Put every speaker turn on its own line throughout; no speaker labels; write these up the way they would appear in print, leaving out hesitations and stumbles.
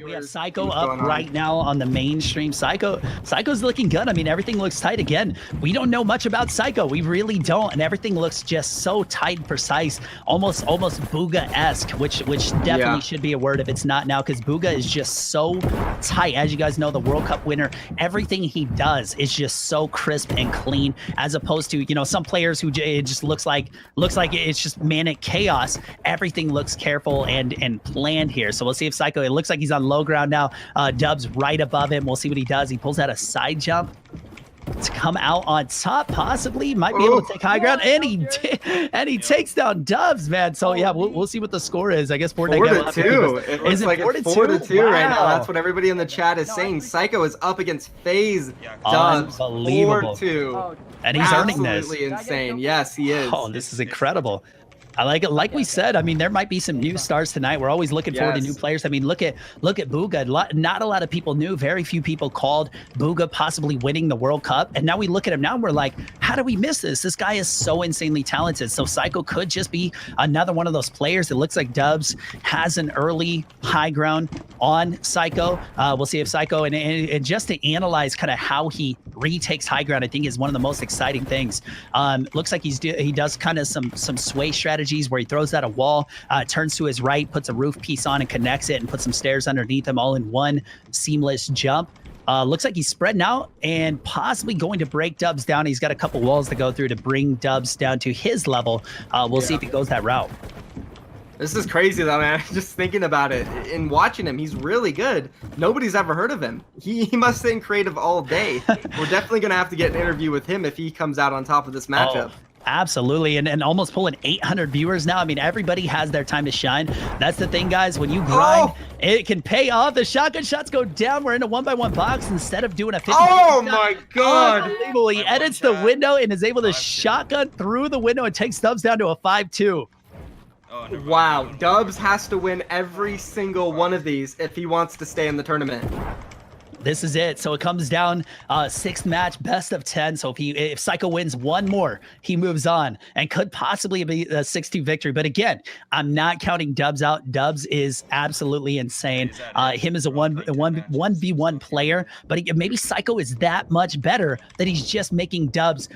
We have Psycho up right now on the mainstream. Psycho's looking good. I mean, everything looks tight. Again, we don't know much about Psycho. We really don't, and everything looks just so tight and precise, almost Booga-esque, which definitely should be a word if it's not now, because Booga is just so tight. As you guys know, the World Cup winner, everything he does is just so crisp and clean, as opposed to, you know, some players who it just looks like it's just manic chaos. Everything looks careful and planned here. So we'll see if Psycho, it looks like he's on low ground now. Dub's right above him. We'll see what he does. He pulls out a side jump to come out on top, possibly might be able to take high ground, and he takes down Dubs, man. So yeah, we'll see what the score is. I guess
4-2. It looks like it's 4-2 right now. That's what everybody in the chat is saying. Psycho is up against FaZe. Dubs 4-2,
and he's earning this.
Absolutely insane. Yes, he is.
Oh, this is incredible. I like it. Like we said, I mean, there might be some new stars tonight. We're always looking forward to new players. I mean, look at Booga. Not a lot of people knew. Very few people called Booga possibly winning the World Cup. And now we look at him now and we're like, how do we miss this? This guy is so insanely talented. So Psycho could just be another one of those players. It looks like Dubs has an early high ground on Psycho. We'll see if Psycho, and just to analyze kind of how he retakes high ground, I think is one of the most exciting things. Looks like he does kind of some sway strategies where he throws out a wall, turns to his right, puts a roof piece on and connects it, and puts some stairs underneath him, all in one seamless jump. Looks like he's spreading out and possibly going to break Dubs down. He's got a couple walls to go through to bring Dubs down to his level. We'll see if he goes that route.
This is crazy though, man. Just thinking about it and watching him, he's really good. Nobody's ever heard of him. He must stay creative all day. We're definitely gonna have to get an interview with him if he comes out on top of this matchup.
Absolutely, and almost pulling 800 viewers now. I mean, everybody has their time to shine. That's the thing, guys. When you grind, it can pay off. The shotgun shots go down. We're in a 1-by-1 box instead of doing a 50.
Oh my god!
Unbelievable. He edits the window and is able to shotgun through the window and takes Dubs down to a 5-2.
Wow, Dubs has to win every single one of these if he wants to stay in the tournament.
This is it. So it comes down 6th match, best of 10. So if Psycho wins one more, he moves on and could possibly be a 6-2 victory. But again, I'm not counting Dubs out. Dubs is absolutely insane. Him as a 1v1 player, but maybe Psycho is that much better that he's just making Dubs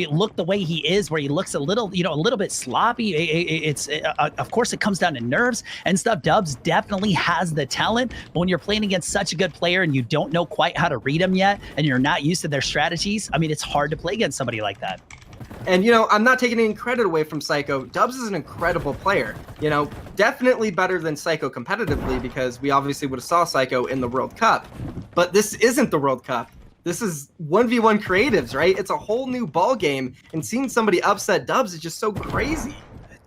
look the way he is, where he looks a little, a little bit sloppy. Of course, it comes down to nerves and stuff. Dubs definitely has the talent, but when you're playing against such a good player and you don't know quite how to read them yet, and you're not used to their strategies, I mean, it's hard to play against somebody like that.
And, I'm not taking any credit away from Psycho. Dubs is an incredible player. Definitely better than Psycho competitively, because we obviously would have saw Psycho in the World Cup. But this isn't the World Cup. This is 1v1 creatives, right? It's a whole new ball game, and seeing somebody upset Dubs is just so crazy.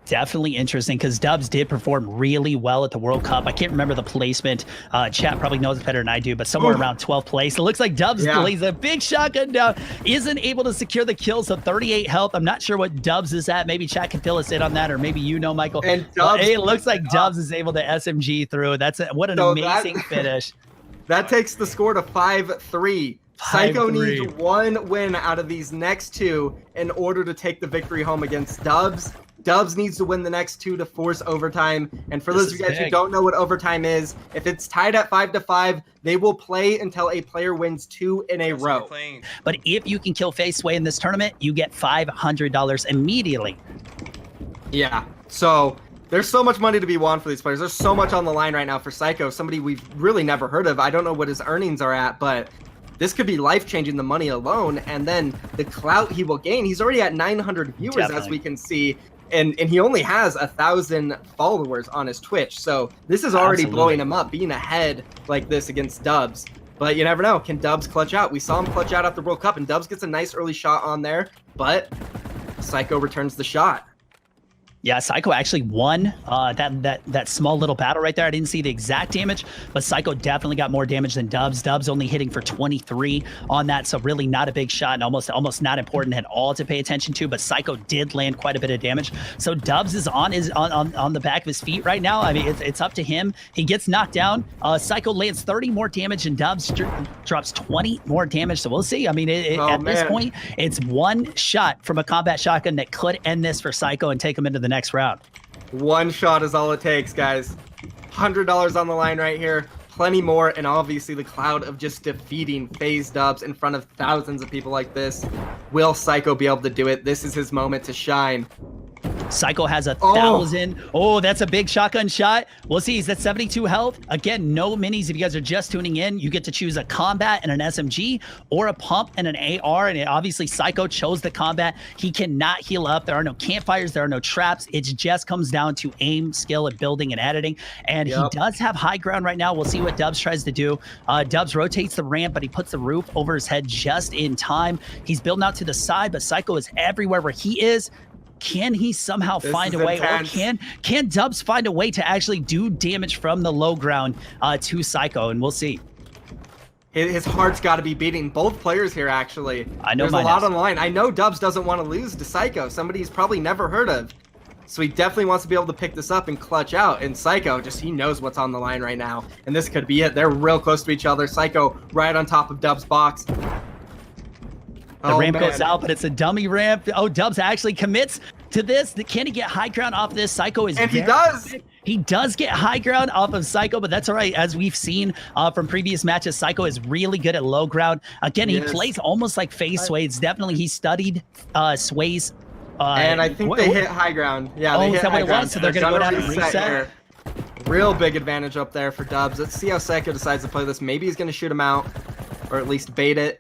Definitely interesting, because Dubs did perform really well at the World Cup. I can't remember the placement. Chat probably knows it better than I do, but somewhere around 12th place. It looks like Dubs lays a big shotgun down, isn't able to secure the kill, so 38 health. I'm not sure what Dubs is at. Maybe chat can fill us in on that, or maybe Michael.
And Dubs,
it looks like Dubs is able to SMG through. What an amazing finish.
That takes the score to 5-3. Psycho needs one win out of these next two in order to take the victory home against Dubs. Dubs needs to win the next two to force overtime. And for those of you guys who don't know what overtime is, if it's tied at 5-5, they will play until a player wins 2 in a row.
But if you can kill FaZe Sway in this tournament, you get $500 immediately.
Yeah, so there's so much money to be won for these players. There's so much on the line right now for Psycho, somebody we've really never heard of. I don't know what his earnings are at, but this could be life-changing, the money alone, and then the clout he will gain. He's already at 900 viewers, as we can see. And he only has 1,000 followers on his Twitch, so this is already blowing him up, being ahead like this against Dubs. But you never know, can Dubs clutch out? We saw him clutch out at the World Cup, and Dubs gets a nice early shot on there, but Psycho returns the shot.
Yeah, Psycho actually won that small little battle right there. I didn't see the exact damage, but Psycho definitely got more damage than Dubs. Dubs only hitting for 23 on that, so really not a big shot and almost not important at all to pay attention to. But Psycho did land quite a bit of damage. So Dubs is on the back of his feet right now. I mean, it's up to him. He gets knocked down. Psycho lands 30 more damage, and Dubs drops 20 more damage. So we'll see. I mean, at this point, it's one shot from a combat shotgun that could end this for Psycho and take him into the next round.
One shot is all it takes, guys. $100 on the line right here. plenty more, and obviously the cloud of just defeating FaZe Dubs in front of thousands of people like this. Will Psycho be able to do it? This is his moment to shine.
Psycho has 1,000. Oh, that's a big shotgun shot. We'll see. He's at 72 health. Again, no minis. If you guys are just tuning in, you get to choose a combat and an SMG or a pump and an AR. And obviously, Psycho chose the combat. He cannot heal up. There are no campfires. There are no traps. It just comes down to aim, skill, and building and editing. And he does have high ground right now. We'll see what Dubs tries to do. Dubs rotates the ramp, but he puts the roof over his head just in time. He's building out to the side, but Psycho is everywhere where he is. Can he somehow find a way, intense. Or can Dubs find a way to actually do damage from the low ground to Psycho? And we'll see.
His heart's got to be beating. Both players here, actually.
I know.
There's a lot on the line. I know Dubs doesn't want to lose to Psycho, somebody he's probably never heard of. So he definitely wants to be able to pick this up and clutch out. And Psycho, he knows what's on the line right now. And this could be it. They're real close to each other. Psycho right on top of Dubs' box.
The ramp goes out, but it's a dummy ramp. Oh, Dubs actually commits to this. Can he get high ground off this? Psycho is
and he does.
He does get high ground off of Psycho, but that's all right. As we've seen from previous matches, Psycho is really good at low ground. Again, he plays almost like FaZe Sway. It's definitely, he studied Sway's.
And I think they hit high ground. Yeah, they hit high ground.
So they're going to go down and reset.
Here. Real big advantage up there for Dubs. Let's see how Psycho decides to play this. Maybe he's going to shoot him out, or at least bait it.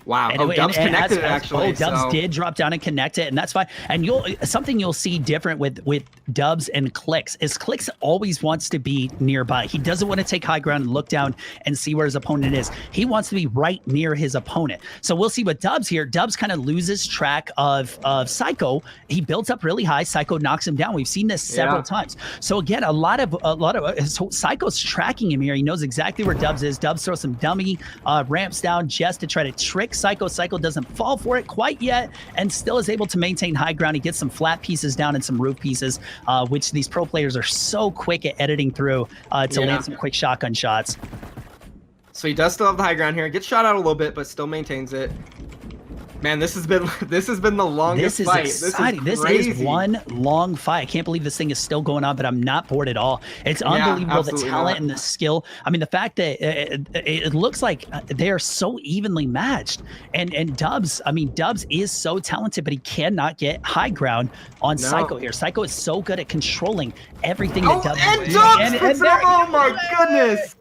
Wow. Dubs connected it, actually.
Dubs did drop down and connect it, and that's fine. And something you'll see different with Dubs and Clicks is Clicks always wants to be nearby. He doesn't want to take high ground and look down and see where his opponent is. He wants to be right near his opponent. So we'll see what Dubs here. Dubs kind of loses track of Psycho. He builds up really high. Psycho knocks him down. We've seen this several times. So again, a lot of so Psycho's tracking him here. He knows exactly where Dubs is. Dubs throws some dummy ramps down just to try to trick Psycho. Psycho doesn't fall for it quite yet and still is able to maintain high ground. He gets some flat pieces down and some roof pieces, which these pro players are so quick at editing through to land some quick shotgun shots.
So he does still have the high ground here. Gets shot out a little bit, but still maintains it. Man, this has been the longest fight.
Exciting. This is one long fight. I can't believe this thing is still going on, but I'm not bored at all. It's unbelievable, the talent and the skill. I mean, the fact that it looks like they are so evenly matched. And Dubs, I mean, Dubs is so talented, but he cannot get high ground on Psycho here. Psycho is so good at controlling everything that Dubs
is doing. Oh my goodness!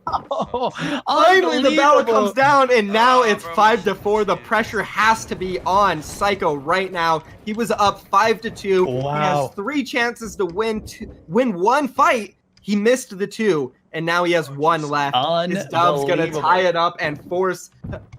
Finally, the battle comes down, and now it's 5-4. The pressure has to be on Psycho right now. He was up 5-2. Wow. He has 3 chances to win one fight. He missed the 2, and now he has 1 left. His Dub's gonna tie it up and force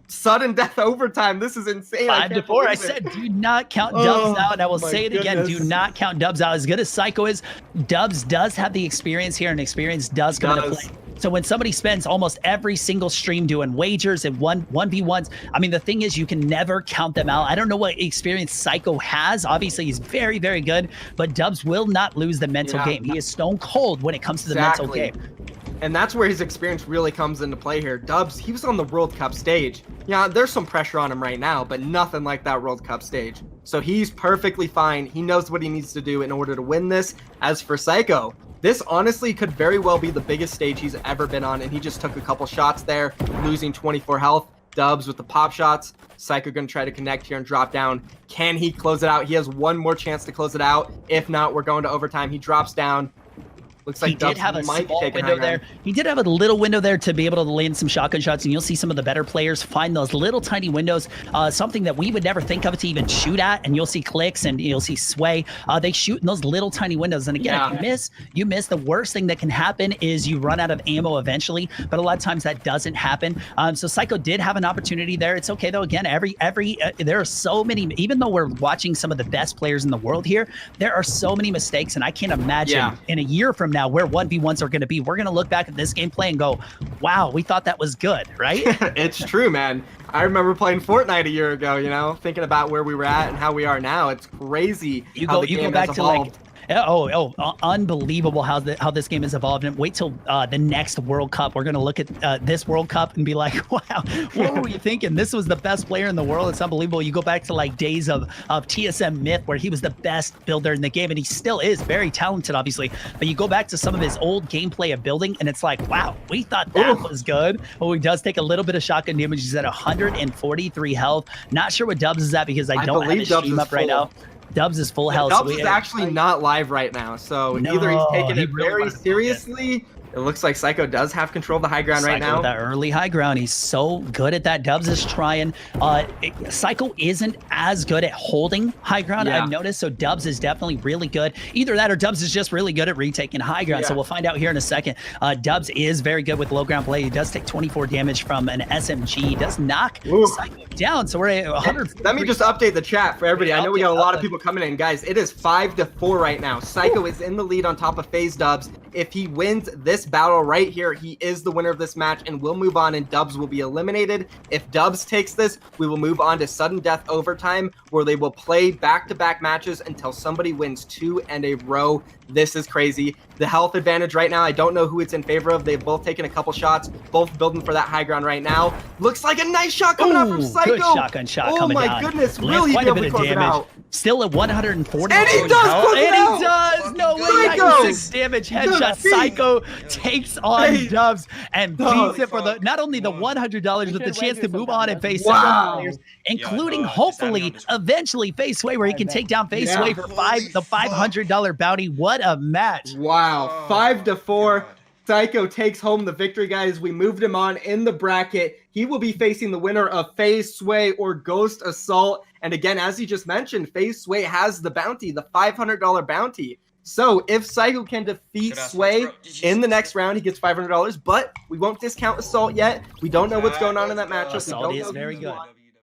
sudden death overtime. This is insane.
5-4. I said, do not count Dubs out. And I will say it again. Do not count Dubs out. As good as Psycho is, Dubs does have the experience here, and experience does come into play. So when somebody spends almost every single stream doing wagers and 1v1s, I mean, the thing is, you can never count them out. I don't know what experience Psycho has. Obviously, he's very, very good, but Dubs will not lose the mental game. He is stone cold when it comes to the mental game.
And that's where his experience really comes into play here. Dubs, he was on the World Cup stage. Yeah, there's some pressure on him right now, but nothing like that World Cup stage. So he's perfectly fine. He knows what he needs to do in order to win this. As for Psycho, this honestly could very well be the biggest stage he's ever been on, and he just took a couple shots there, losing 24 health. Dubs with the pop shots. Psycho gonna try to connect here and drop down. Can he close it out? He has one more chance to close it out. If not, we're going to overtime. He drops down. Looks like
he did have a small window there. He did have a little window there to be able to land some shotgun shots, and you'll see some of the better players find those little tiny windows, something that we would never think of to even shoot at. And you'll see Clicks and you'll see Sway. They shoot in those little tiny windows. And again, if you miss. The worst thing that can happen is you run out of ammo eventually, but a lot of times that doesn't happen. So Psycho did have an opportunity there. It's okay though. Again, there are so many. Even though we're watching some of the best players in the world here, there are so many mistakes, and I can't imagine in a year from now where 1v1s are going to be. We're going to look back at this gameplay and go, wow, we thought that was good, right?
It's true, man. I remember playing Fortnite a year ago, you know, thinking about where we were at and how we are now. It's crazy.
You go back to like Unbelievable how this game has evolved. And wait till the next World Cup. We're going to look at this World Cup and be like, wow, what were we thinking? This was the best player in the world. It's unbelievable. You go back to like days of TSM Myth where he was the best builder in the game, and he still is very talented, obviously. But you go back to some of his old gameplay of building, and it's like, wow, we thought that was good. But he does take a little bit of shotgun damage. He's at 143 health. Not sure what Dubs is at because I don't have his stream up right now. Dubs is full health.
Dubs is actually not live right now, so either he's taking it very seriously. It looks like Psycho does have control of the high ground right now.
That early high ground, he's so good at that. Dubs is trying. Psycho isn't as good at holding high ground, I've noticed, so Dubs is definitely really good. Either that or Dubs is just really good at retaking high ground, so we'll find out here in a second. Dubs is very good with low ground play. He does take 24 damage from an SMG. He does knock Psycho down, so we're at 100.
Let me just update the chat for everybody. I know we got a lot of people coming in. Guys, it is 5-4 right now. Psycho is in the lead on top of FaZe Dubs. If he wins this battle right here, he is the winner of this match and will move on, and Dubs will be eliminated. If Dubs takes this, we will move on to sudden death overtime, where they will play back-to-back matches until somebody wins 2 in a row. This is crazy. The health advantage right now, I don't know who it's in favor of. They've both taken a couple shots, both building for that high ground right now. Looks like a nice shot coming out from Psycho.
Good shotgun shot coming down.
Oh my goodness, really be able to close it out.
Still at 140.
And he does!
And he does! No way! 96 damage headshot. Psycho takes on Dubs and beats it for the not only the $100, but the chance to move on and face several players, including hopefully eventually FaZe Sway, where he can take down FaZe Sway for the $500 bounty. What a match!
Wow, 5-4. Psycho takes home the victory, guys. We moved him on in the bracket. He will be facing the winner of FaZe Sway or Ghost Assault. And again, as he just mentioned, FaZe Sway has the bounty, the $500 bounty. So if Psycho can defeat Sway in the next round, he gets $500. But we won't discount Assault yet. We don't know what's going on in that matchup.
Assault is very good.